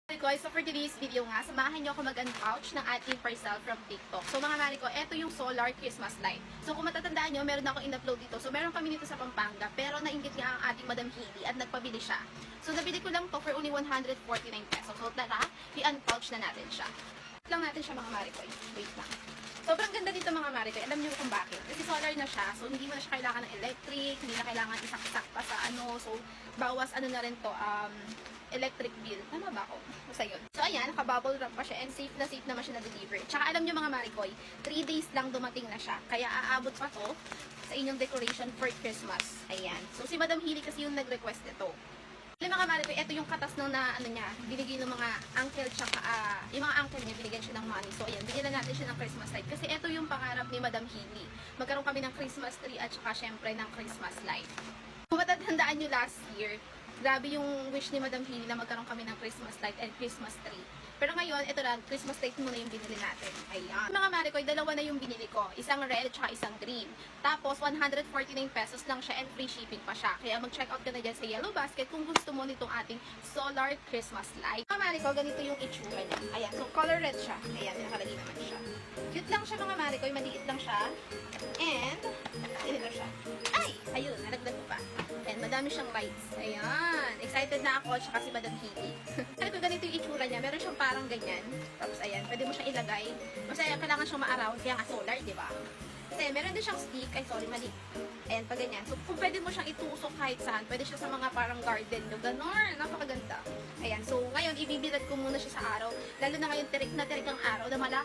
So for today's video nga, samahan nyo ako mag-unpouch ng ating parcel from TikTok. So mga Mariko, ito yung solar Christmas light. So kung matatandaan nyo, meron ako in-upload dito. So meron kami nito sa Pampanga, pero nainggit nga ang ating Madam Hailey at nagpabili siya. So nabili ko lang to for only 149 pesos. So tara, i-unpouch na natin siya. Lang natin siya mga Mariko. Wait lang. Sobrang ganda dito mga Mariko. Alam niyo kung bakit. Kasi solar na siya. So hindi mo na siya kailangan ng electric, hindi na kailangan isak-sak pa sa ano. So bawas ano na rin to, electric bill. Tama ba ako? Basta yun. So ayan, naka-bubble wrap pa siya and safe naman siya na-deliver. Tsaka alam niyo mga Marikoy, 3 days lang dumating na siya. Kaya aabot pa to sa inyong decoration for Christmas. Ayan. So si Madam Hailey kasi yung nag-request nito. Alam mga Marikoy, ito yung katas ng na ano niya, binigay ng mga uncle tsaka yung mga uncle niya, binigyan siya ng money. So ayan, bigyan na natin siya ng Christmas light. Kasi ito yung pangarap ni Madam Hailey. Magkaroon kami ng Christmas tree at tsaka syempre ng Christmas light. Kung matatandaan nyo last year, grabe yung wish ni Madam Hailey na magkaroon kami ng Christmas light and Christmas tree. Pero ngayon, ito na, Christmas light muna yung binili natin. Ayan. Mga Marikoy, dalawa na yung binili ko. Isang red at isang green. Tapos, 149 pesos lang siya and free shipping pa siya. Kaya mag-check out ka na dyan sa Yellow Basket kung gusto mo nitong ating solar Christmas light. Mga Marikoy, ganito yung itsura niya. Ayan, so color red siya. Ayan, nakalagay naman siya. Cute lang siya mga Marikoy, maliit lang siya. And, ganito siya. Ay! Ayun, nalagdag ko pa. And madami siyang lights. Ayan. Excited na ako, tsaka si Madam Hailey. Kaya ganito yung itsura niya. Meron siyang parang ganyan. Tapos ayan, pwede mo siyang ilagay. Kasi kailangan siyang ma-around, kaya nga solar, di ba? Kasi meron din siyang stick. Ay, sorry, mali. Ayan, pag ganyan. So, kung pwede mo siyang itusok kahit saan, pwede siya sa mga parang garden nyo. Ganon. Napakaganda. Ayan. So, ngayon, ibibilad ko muna siya sa araw. Lalo na ngayon, tirik na tirik ang araw. Damala,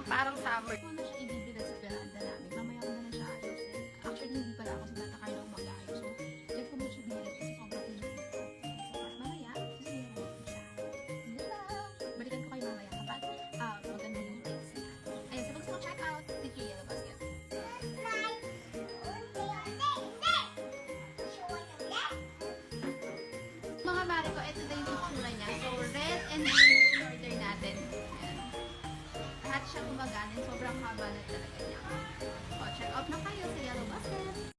parang summer. Muna siya ibibilad sa veranda namin. Mamaya ko na lang siya ayusin. Actually, hindi pala ako sa tatakay na mag-ayos. So, dyan ko muna siya binilad kasi sobrang init dito. So, mamaya, sisiyan ko siya. Yun lang. Balikan ko kayo mamaya kapag maganda yung lights niya. Ayan, so gusto mo check out, did you Yellow Basket? Mga Mariko, ito na yung itsura niya. So, red and blue yung order natin. Ayan. Lahat siya gumaganin. Sobrang haba na talaga niya. O, check out na kayo sa Yellow Basket.